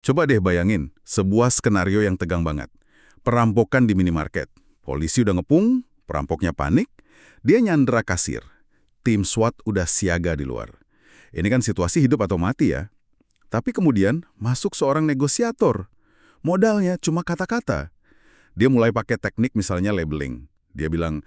Coba deh bayangin, sebuah skenario yang tegang banget. Perampokan di minimarket. Polisi udah ngepung, perampoknya panik, dia nyandera kasir. Tim SWAT udah siaga di luar. Ini kan situasi hidup atau mati ya. Tapi kemudian masuk seorang negosiator. Modalnya cuma kata-kata. Dia mulai pakai teknik misalnya labeling. Dia bilang,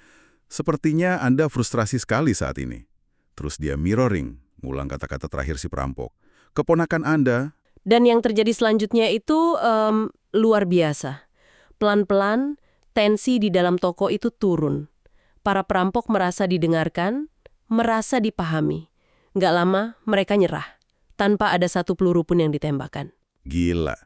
sepertinya Anda frustrasi sekali saat ini. Terus dia mirroring, ngulang kata-kata terakhir si perampok. Keponakan Anda. Dan yang terjadi selanjutnya itu luar biasa. Pelan-pelan, tensi di dalam toko itu turun. Para perampok merasa didengarkan, merasa dipahami. Nggak lama, mereka nyerah. Tanpa ada satu peluru pun yang ditembakkan. Gila.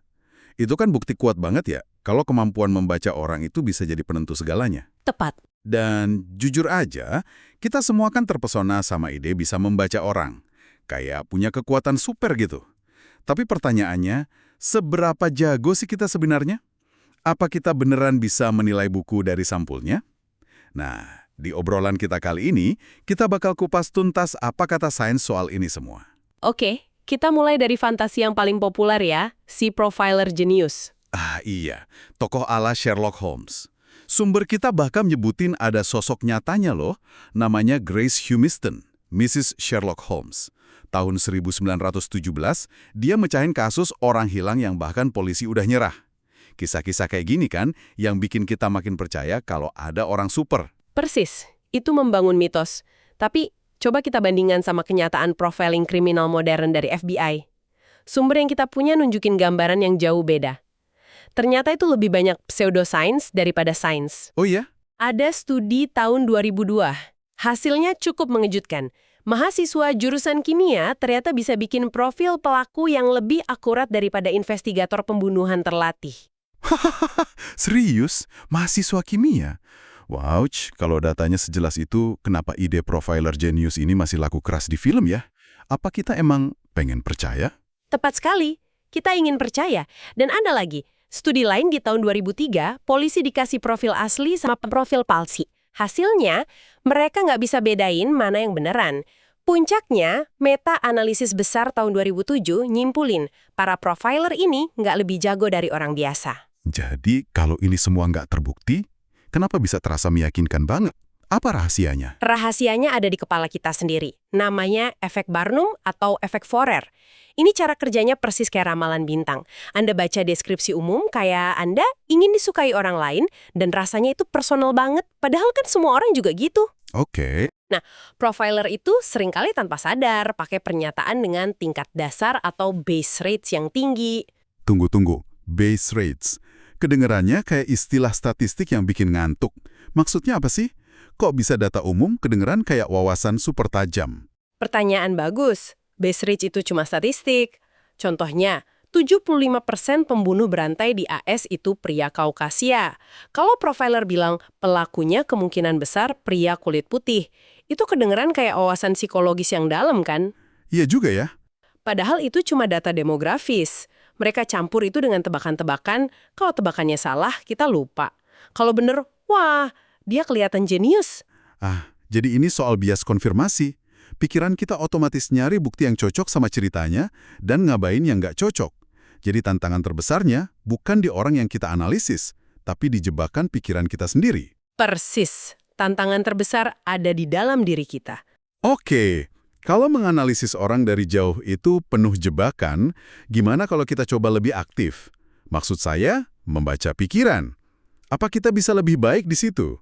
Itu kan bukti kuat banget ya, kalau kemampuan membaca orang itu bisa jadi penentu segalanya. Tepat. Dan jujur aja, kita semua kan terpesona sama ide bisa membaca orang. Kayak punya kekuatan super gitu. Tapi pertanyaannya, seberapa jago sih kita sebenarnya? Apa kita beneran bisa menilai buku dari sampulnya? Nah, di obrolan kita kali ini, kita bakal kupas tuntas apa kata sains soal ini semua. Oke, kita mulai dari fantasi yang paling populer ya, si profiler jenius. Ah iya, tokoh ala Sherlock Holmes. Sumber kita bahkan nyebutin ada sosok nyatanya loh, namanya Grace Humiston, Mrs. Sherlock Holmes. Tahun 1917, dia mecahin kasus orang hilang yang bahkan polisi udah nyerah. Kisah-kisah kayak gini kan yang bikin kita makin percaya kalau ada orang super. Persis, itu membangun mitos. Tapi coba kita bandingkan sama kenyataan profiling kriminal modern dari FBI. Sumber yang kita punya nunjukin gambaran yang jauh beda. Ternyata itu lebih banyak pseudoscience daripada sains. Oh iya? Ada studi tahun 2002. Hasilnya cukup mengejutkan. Mahasiswa jurusan kimia ternyata bisa bikin profil pelaku yang lebih akurat daripada investigator pembunuhan terlatih. Hahaha, serius? Mahasiswa kimia? Wauch, kalau datanya sejelas itu, kenapa ide profiler genius ini masih laku keras di film ya? Apa kita emang pengen percaya? Tepat sekali, kita ingin percaya. Dan ada lagi, studi lain di tahun 2003, polisi dikasih profil asli sama profil palsi. Hasilnya, mereka nggak bisa bedain mana yang beneran. Puncaknya, meta-analisis besar tahun 2007 nyimpulin, para profiler ini nggak lebih jago dari orang biasa. Jadi, kalau ini semua nggak terbukti, kenapa bisa terasa meyakinkan banget? Apa rahasianya? Rahasianya ada di kepala kita sendiri. Namanya efek Barnum atau efek Forer. Ini cara kerjanya persis kayak ramalan bintang. Anda baca deskripsi umum kayak Anda ingin disukai orang lain dan rasanya itu personal banget. Padahal kan semua orang juga gitu. Oke. Nah, profiler itu seringkali tanpa sadar pakai pernyataan dengan tingkat dasar atau base rates yang tinggi. Tunggu. Base rates. Kedengerannya kayak istilah statistik yang bikin ngantuk. Maksudnya apa sih? Kok bisa data umum kedengeran kayak wawasan super tajam? Pertanyaan bagus. Base rate itu cuma statistik. Contohnya, 75% pembunuh berantai di AS itu pria Kaukasia. Kalau profiler bilang pelakunya kemungkinan besar pria kulit putih, itu kedengeran kayak wawasan psikologis yang dalam kan? Iya juga ya. Padahal itu cuma data demografis. Mereka campur itu dengan tebakan-tebakan, kalau tebakannya salah, kita lupa. Kalau bener, wah, dia kelihatan jenius. Jadi ini soal bias konfirmasi. Pikiran kita otomatis nyari bukti yang cocok sama ceritanya dan ngabain yang nggak cocok. Jadi tantangan terbesarnya bukan di orang yang kita analisis, tapi di jebakan pikiran kita sendiri. Persis. Tantangan terbesar ada di dalam diri kita. Oke, kalau menganalisis orang dari jauh itu penuh jebakan, gimana kalau kita coba lebih aktif? Maksud saya, membaca pikiran. Apa kita bisa lebih baik di situ?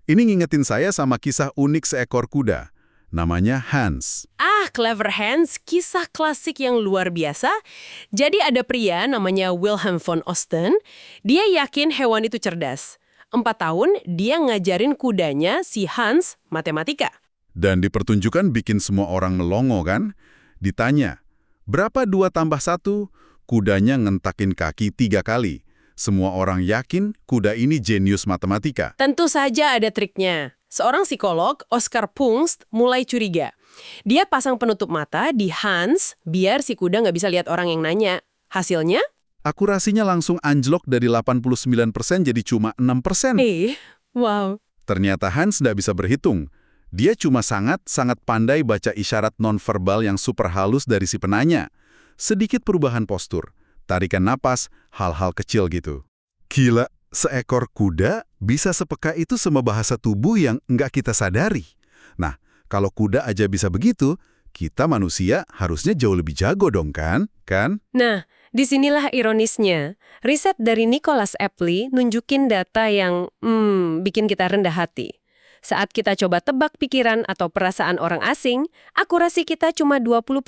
Ini ngingetin saya sama kisah unik seekor kuda. Namanya Hans. Clever Hans, kisah klasik yang luar biasa. Jadi ada pria namanya Wilhelm von Osten. Dia yakin hewan itu cerdas. 4 tahun, dia ngajarin kudanya, si Hans, matematika. Dan di pertunjukan bikin semua orang melongo kan? Ditanya, berapa 2 tambah 1? Kudanya ngentakin kaki 3 kali. Semua orang yakin kuda ini jenius matematika. Tentu saja ada triknya. Seorang psikolog, Oscar Pungst, mulai curiga. Dia pasang penutup mata di Hans biar si kuda nggak bisa lihat orang yang nanya. Hasilnya? Akurasinya langsung anjlok dari 89% jadi cuma 6%. Wow. Ternyata Hans nggak bisa berhitung. Dia cuma sangat pandai baca isyarat nonverbal yang super halus dari si penanya. Sedikit perubahan postur, tarikan napas, hal-hal kecil gitu. Gila, seekor kuda bisa sepeka itu sama bahasa tubuh yang nggak kita sadari. Nah, kalau kuda aja bisa begitu, kita manusia harusnya jauh lebih jago dong kan? Nah, disinilah ironisnya. Riset dari Nicholas Epley nunjukin data yang bikin kita rendah hati. Saat kita coba tebak pikiran atau perasaan orang asing, akurasi kita cuma 20%.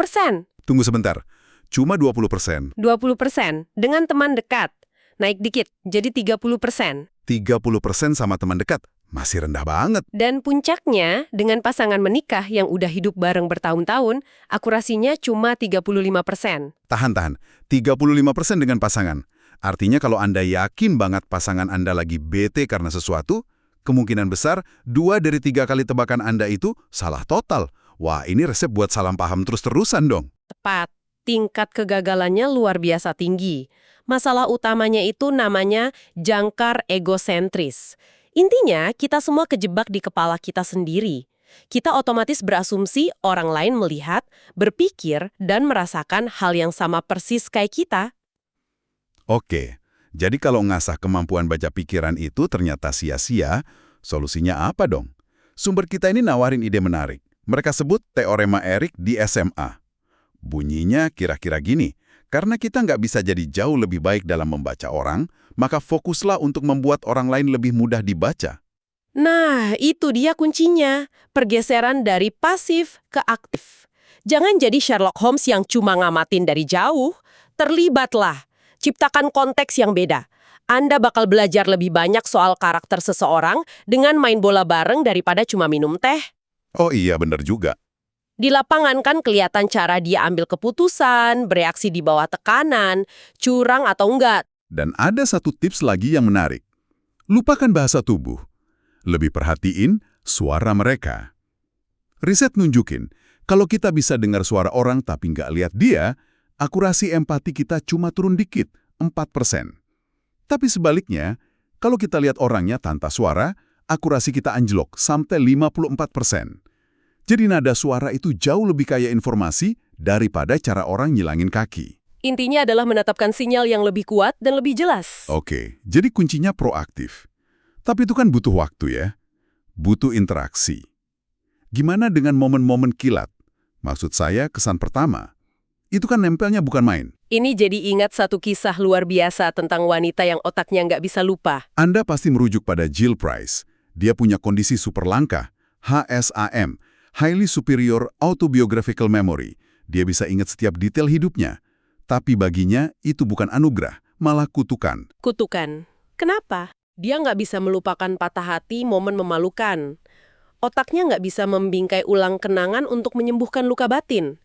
Tunggu sebentar, cuma 20%. 20% dengan teman dekat. Naik dikit, jadi 30%. 30% sama teman dekat, masih rendah banget. Dan puncaknya, dengan pasangan menikah yang udah hidup bareng bertahun-tahun, akurasinya cuma 35%. Tahan, 35% dengan pasangan. Artinya kalau Anda yakin banget pasangan Anda lagi bete karena sesuatu, kemungkinan besar 2 dari 3 kali tebakan Anda itu salah total. Wah, ini resep buat salah paham terus-terusan dong. Tepat, tingkat kegagalannya luar biasa tinggi. Masalah utamanya itu namanya jangkar egosentris. Intinya, kita semua kejebak di kepala kita sendiri. Kita otomatis berasumsi orang lain melihat, berpikir, dan merasakan hal yang sama persis kayak kita. Oke, jadi kalau ngasah kemampuan baca pikiran itu ternyata sia-sia, solusinya apa dong? Sumber kita ini nawarin ide menarik. Mereka sebut teorema Erik di SMA. Bunyinya kira-kira gini, karena kita nggak bisa jadi jauh lebih baik dalam membaca orang, maka fokuslah untuk membuat orang lain lebih mudah dibaca. Nah, itu dia kuncinya. Pergeseran dari pasif ke aktif. Jangan jadi Sherlock Holmes yang cuma ngamatin dari jauh. Terlibatlah. Ciptakan konteks yang beda. Anda bakal belajar lebih banyak soal karakter seseorang dengan main bola bareng daripada cuma minum teh. Oh iya, bener juga. Di lapangan kan kelihatan cara dia ambil keputusan, bereaksi di bawah tekanan, curang atau enggak. Dan ada satu tips lagi yang menarik. Lupakan bahasa tubuh. Lebih perhatiin suara mereka. Riset nunjukin, kalau kita bisa dengar suara orang tapi nggak lihat dia, akurasi empati kita cuma turun dikit, 4%. Tapi sebaliknya, kalau kita lihat orangnya tanpa suara, akurasi kita anjlok sampai 54%. Jadi nada suara itu jauh lebih kaya informasi daripada cara orang nyilangin kaki. Intinya adalah menetapkan sinyal yang lebih kuat dan lebih jelas. Oke, jadi kuncinya proaktif. Tapi itu kan butuh waktu ya. Butuh interaksi. Gimana dengan momen-momen kilat? Maksud saya kesan pertama. Itu kan nempelnya bukan main. Ini jadi ingat satu kisah luar biasa tentang wanita yang otaknya nggak bisa lupa. Anda pasti merujuk pada Jill Price. Dia punya kondisi super langka, HSAM, Highly Superior Autobiographical Memory. Dia bisa ingat setiap detail hidupnya. Tapi baginya itu bukan anugerah, malah kutukan. Kutukan. Kenapa? Dia nggak bisa melupakan patah hati momen memalukan. Otaknya nggak bisa membingkai ulang kenangan untuk menyembuhkan luka batin.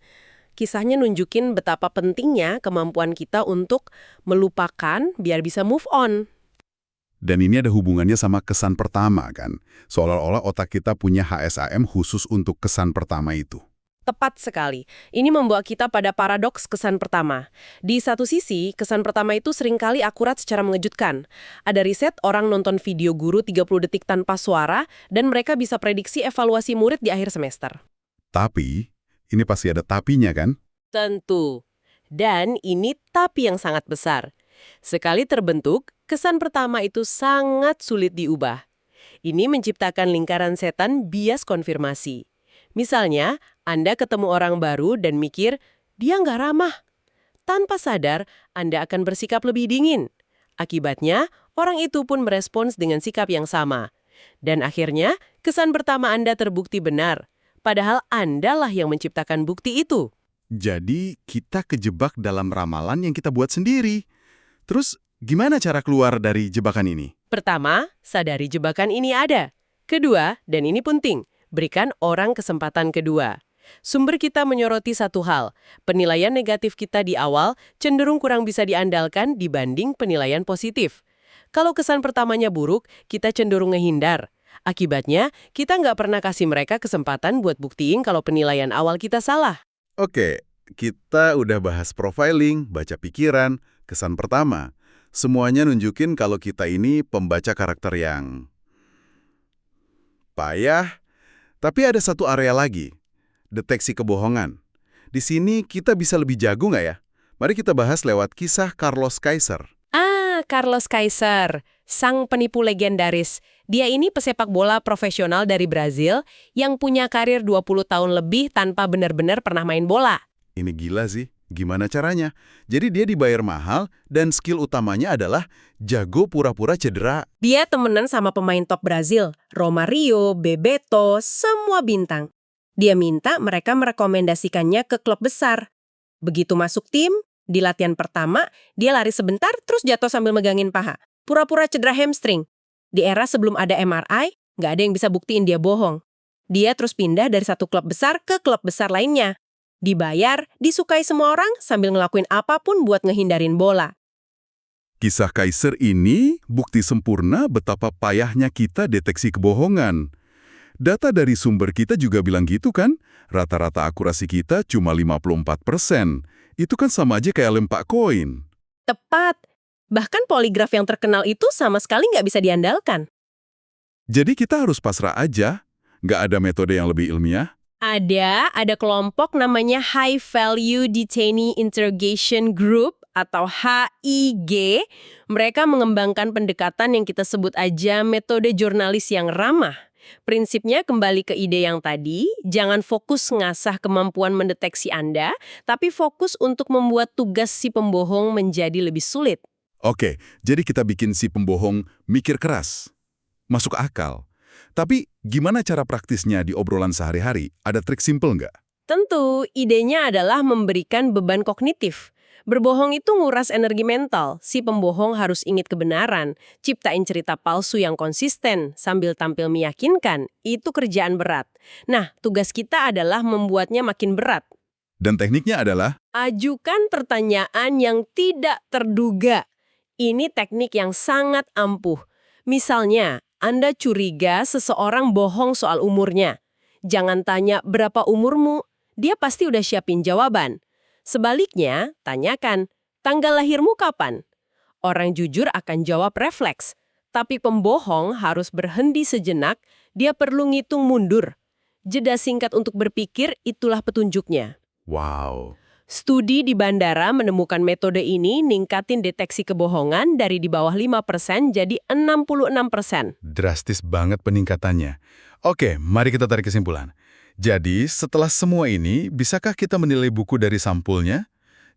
Kisahnya nunjukin betapa pentingnya kemampuan kita untuk melupakan biar bisa move on. Dan ini ada hubungannya sama kesan pertama kan? Seolah-olah otak kita punya HSAM khusus untuk kesan pertama itu. Tepat sekali. Ini membawa kita pada paradoks kesan pertama. Di satu sisi, kesan pertama itu seringkali akurat secara mengejutkan. Ada riset orang nonton video guru 30 detik tanpa suara dan mereka bisa prediksi evaluasi murid di akhir semester. Tapi, ini pasti ada tapinya kan? Tentu. Dan ini tapi yang sangat besar. Sekali terbentuk, kesan pertama itu sangat sulit diubah. Ini menciptakan lingkaran setan bias konfirmasi. Misalnya, Anda ketemu orang baru dan mikir, dia nggak ramah. Tanpa sadar, Anda akan bersikap lebih dingin. Akibatnya, orang itu pun merespons dengan sikap yang sama. Dan akhirnya, kesan pertama Anda terbukti benar. Padahal Anda lah yang menciptakan bukti itu. Jadi, kita kejebak dalam ramalan yang kita buat sendiri. Terus, gimana cara keluar dari jebakan ini? Pertama, sadari jebakan ini ada. Kedua, dan ini penting, berikan orang kesempatan kedua. Sumber kita menyoroti satu hal, penilaian negatif kita di awal cenderung kurang bisa diandalkan dibanding penilaian positif. Kalau kesan pertamanya buruk, kita cenderung ngehindar. Akibatnya, kita nggak pernah kasih mereka kesempatan buat buktiin kalau penilaian awal kita salah. Oke, kita udah bahas profiling, baca pikiran, kesan pertama. Semuanya nunjukin kalau kita ini pembaca karakter yang payah. Tapi ada satu area lagi, deteksi kebohongan. Di sini kita bisa lebih jago nggak ya? Mari kita bahas lewat kisah Carlos Kaiser. Carlos Kaiser, sang penipu legendaris. Dia ini pesepak bola profesional dari Brazil yang punya karir 20 tahun lebih tanpa benar-benar pernah main bola. Ini gila sih. Gimana caranya? Jadi dia dibayar mahal dan skill utamanya adalah jago pura-pura cedera. Dia temenan sama pemain top Brazil, Romario, Bebeto, semua bintang. Dia minta mereka merekomendasikannya ke klub besar. Begitu masuk tim, di latihan pertama, dia lari sebentar terus jatuh sambil megangin paha. Pura-pura cedera hamstring. Di era sebelum ada MRI, nggak ada yang bisa buktiin dia bohong. Dia terus pindah dari satu klub besar ke klub besar lainnya. Dibayar, disukai semua orang sambil ngelakuin apapun buat ngehindarin bola. Kisah Kaiser ini bukti sempurna betapa payahnya kita deteksi kebohongan. Data dari sumber kita juga bilang gitu kan? Rata-rata akurasi kita cuma 54%. Itu kan sama aja kayak lempak koin. Tepat. Bahkan poligraf yang terkenal itu sama sekali nggak bisa diandalkan. Jadi kita harus pasrah aja? Nggak ada metode yang lebih ilmiah? Ada kelompok namanya High Value Detainee Interrogation Group atau HIG. Mereka mengembangkan pendekatan yang kita sebut aja metode jurnalis yang ramah. Prinsipnya kembali ke ide yang tadi, jangan fokus ngasah kemampuan mendeteksi Anda, tapi fokus untuk membuat tugas si pembohong menjadi lebih sulit. Oke, jadi kita bikin si pembohong mikir keras. Masuk akal. Tapi gimana cara praktisnya di obrolan sehari-hari? Ada trik simpel nggak? Tentu, idenya adalah memberikan beban kognitif. Berbohong itu nguras energi mental. Si pembohong harus ingat kebenaran, ciptain cerita palsu yang konsisten sambil tampil meyakinkan. Itu kerjaan berat. Nah, tugas kita adalah membuatnya makin berat. Dan tekniknya adalah? Ajukan pertanyaan yang tidak terduga. Ini teknik yang sangat ampuh. Misalnya, Anda curiga seseorang bohong soal umurnya. Jangan tanya berapa umurmu, dia pasti udah siapin jawaban. Sebaliknya, tanyakan, tanggal lahirmu kapan? Orang jujur akan jawab refleks. Tapi pembohong harus berhenti sejenak, dia perlu ngitung mundur. Jeda singkat untuk berpikir, itulah petunjuknya. Wow. Studi di bandara menemukan metode ini ningkatin deteksi kebohongan dari di bawah 5% jadi 66%. Drastis banget peningkatannya. Oke, mari kita tarik kesimpulan. Jadi, setelah semua ini, bisakah kita menilai buku dari sampulnya?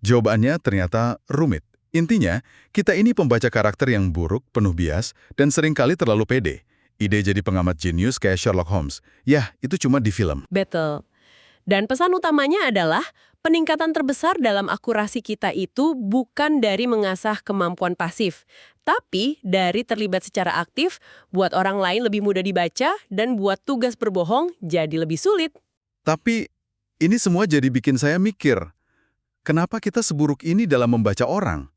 Jawabannya ternyata rumit. Intinya, kita ini pembaca karakter yang buruk, penuh bias, dan seringkali terlalu pede. Ide jadi pengamat jenius kayak Sherlock Holmes. Yah, itu cuma di film. Betul. Dan pesan utamanya adalah, peningkatan terbesar dalam akurasi kita itu bukan dari mengasah kemampuan pasif, tapi dari terlibat secara aktif, buat orang lain lebih mudah dibaca, dan buat tugas berbohong jadi lebih sulit. Tapi, ini semua jadi bikin saya mikir, kenapa kita seburuk ini dalam membaca orang?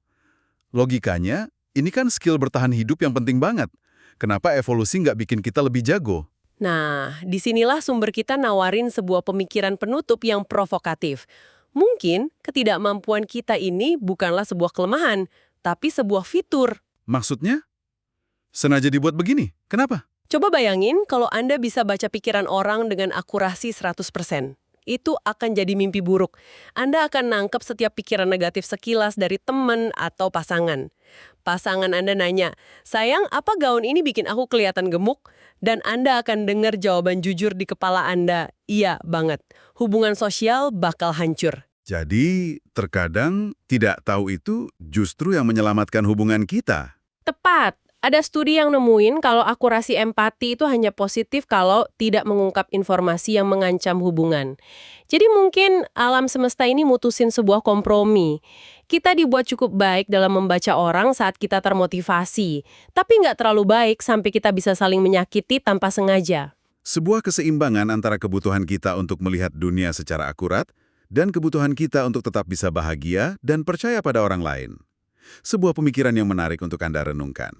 Logikanya, ini kan skill bertahan hidup yang penting banget. Kenapa evolusi nggak bikin kita lebih jago? Nah, disinilah sumber kita nawarin sebuah pemikiran penutup yang provokatif. Mungkin ketidakmampuan kita ini bukanlah sebuah kelemahan, tapi sebuah fitur. Maksudnya? Sengaja dibuat begini, kenapa? Coba bayangin kalau Anda bisa baca pikiran orang dengan akurasi 100%. Itu akan jadi mimpi buruk. Anda akan nangkep setiap pikiran negatif sekilas dari teman atau pasangan. Pasangan Anda nanya, sayang, apa gaun ini bikin aku kelihatan gemuk? Dan Anda akan dengar jawaban jujur di kepala Anda, iya banget. Hubungan sosial bakal hancur. Jadi, terkadang tidak tahu itu justru yang menyelamatkan hubungan kita. Tepat. Ada studi yang nemuin kalau akurasi empati itu hanya positif kalau tidak mengungkap informasi yang mengancam hubungan. Jadi mungkin alam semesta ini mutusin sebuah kompromi. Kita dibuat cukup baik dalam membaca orang saat kita termotivasi, tapi nggak terlalu baik sampai kita bisa saling menyakiti tanpa sengaja. Sebuah keseimbangan antara kebutuhan kita untuk melihat dunia secara akurat dan kebutuhan kita untuk tetap bisa bahagia dan percaya pada orang lain. Sebuah pemikiran yang menarik untuk Anda renungkan.